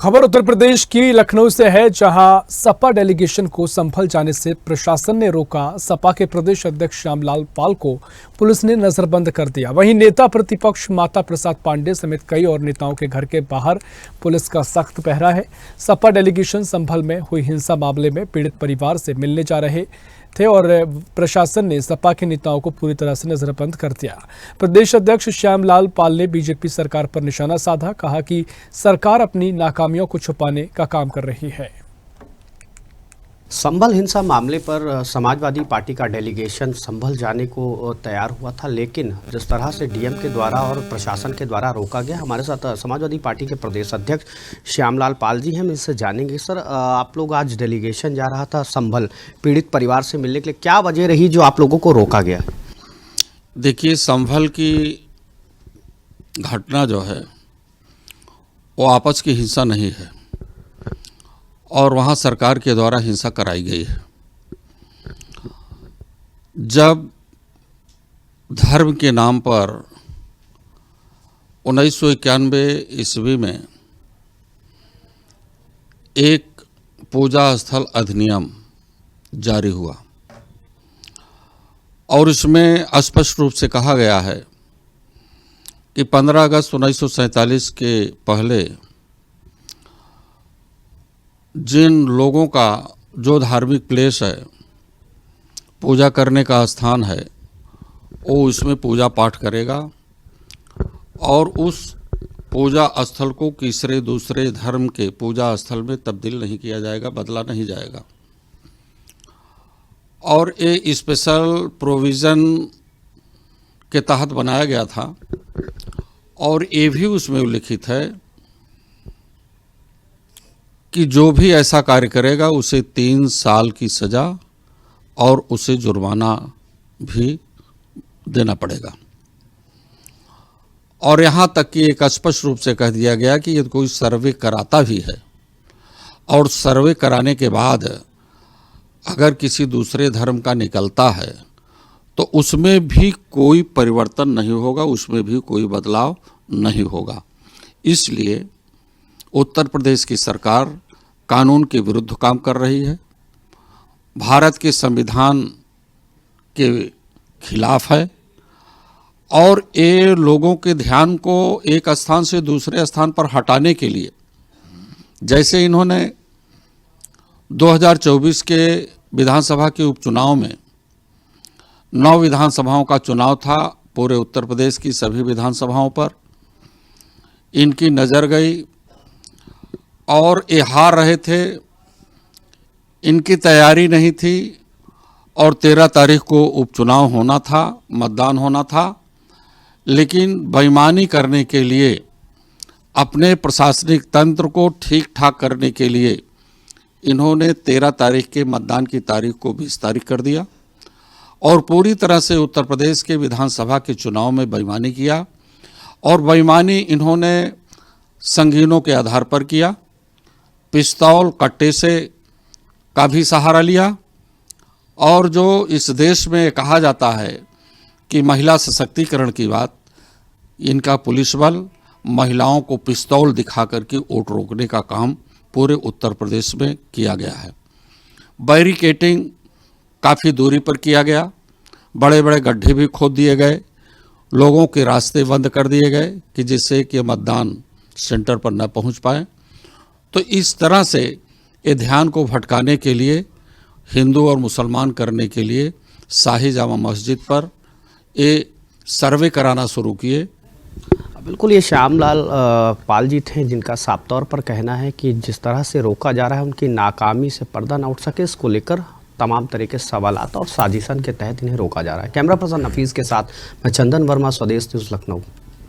खबर उत्तर प्रदेश की लखनऊ से है, जहां सपा डेलीगेशन को संभल जाने से प्रशासन ने रोका। सपा के प्रदेश अध्यक्ष श्यामलाल पाल को पुलिस ने नजरबंद कर दिया। वहीं नेता प्रतिपक्ष माता प्रसाद पांडे समेत कई और नेताओं के घर के बाहर पुलिस का सख्त पहरा है। सपा डेलीगेशन संभल में हुई हिंसा मामले में पीड़ित परिवार से मिलने जा रहे थे और प्रशासन ने सपा के नेताओं को पूरी तरह से नजरबंद कर दिया। प्रदेश अध्यक्ष श्यामलाल पाल ने बीजेपी सरकार पर निशाना साधा, कहा कि सरकार अपनी नाकामियों को छुपाने का काम कर रही है। संभल हिंसा मामले पर समाजवादी पार्टी का डेलीगेशन संभल जाने को तैयार हुआ था, लेकिन जिस तरह से डीएम के द्वारा और प्रशासन के द्वारा रोका गया। हमारे साथ समाजवादी पार्टी के प्रदेश अध्यक्ष श्यामलाल पाल जी हैं, हम इससे जानेंगे। सर, आप लोग आज डेलीगेशन जा रहा था संभल पीड़ित परिवार से मिलने के लिए, क्या वजह रही जो आप लोगों को रोका गया? देखिए, संभल की घटना जो है वो आपस की हिंसा नहीं है और वहाँ सरकार के द्वारा हिंसा कराई गई है। जब धर्म के नाम पर 1991 ईस्वी में एक पूजा स्थल अधिनियम जारी हुआ और इसमें स्पष्ट रूप से कहा गया है कि 15 अगस्त 1947 के पहले जिन लोगों का जो धार्मिक प्लेस है, पूजा करने का स्थान है, वो इसमें पूजा पाठ करेगा और उस पूजा स्थल को किसी दूसरे धर्म के पूजा स्थल में तब्दील नहीं किया जाएगा, बदला नहीं जाएगा। और ये स्पेशल प्रोविज़न के तहत बनाया गया था और ये भी उसमें उल्लिखित है कि जो भी ऐसा कार्य करेगा उसे 3 साल की सज़ा और उसे जुर्माना भी देना पड़ेगा। और यहाँ तक कि एक स्पष्ट रूप से कह दिया गया कि यदि कोई सर्वे कराता भी है और सर्वे कराने के बाद अगर किसी दूसरे धर्म का निकलता है तो उसमें भी कोई परिवर्तन नहीं होगा, उसमें भी कोई बदलाव नहीं होगा। इसलिए उत्तर प्रदेश की सरकार कानून के विरुद्ध काम कर रही है, भारत के संविधान के खिलाफ है और ये लोगों के ध्यान को एक स्थान से दूसरे स्थान पर हटाने के लिए, जैसे इन्होंने 2024 के विधानसभा के उपचुनाव में 9 विधानसभाओं का चुनाव था, पूरे उत्तर प्रदेश की सभी विधानसभाओं पर इनकी नज़र गई और ये हार रहे थे, इनकी तैयारी नहीं थी और 13 तारीख को उपचुनाव होना था, मतदान होना था, लेकिन बेईमानी करने के लिए, अपने प्रशासनिक तंत्र को ठीक ठाक करने के लिए इन्होंने 13 तारीख के मतदान की तारीख को 20 तारीख कर दिया और पूरी तरह से उत्तर प्रदेश के विधानसभा के चुनाव में बेईमानी किया। और बेईमानी इन्होंने संगीनों के आधार पर किया, पिस्तौल कट्टे से का भी सहारा लिया और जो इस देश में कहा जाता है कि महिला सशक्तिकरण की बात, इनका पुलिस बल महिलाओं को पिस्तौल दिखा करके वोट रोकने का काम पूरे उत्तर प्रदेश में किया गया है। बैरिकेटिंग काफ़ी दूरी पर किया गया, बड़े बड़े गड्ढे भी खोद दिए गए, लोगों के रास्ते बंद कर दिए गए कि जिससे कि मतदान सेंटर पर न पहुंच पाए। तो इस तरह से ये ध्यान को भटकाने के लिए, हिंदू और मुसलमान करने के लिए शाही जामा मस्जिद पर ये सर्वे कराना शुरू किए। बिल्कुल, ये श्यामलाल पाल जी थे जिनका साफ तौर पर कहना है कि जिस तरह से रोका जा रहा है, उनकी नाकामी से पर्दा न उठ सके, इसको लेकर तमाम तरह के सवालात और साजिशन के तहत इन्हें रोका जा रहा है। कैमरा पर्सन नफीस के साथ मैं चंदन वर्मा, स्वदेश न्यूज़, लखनऊ।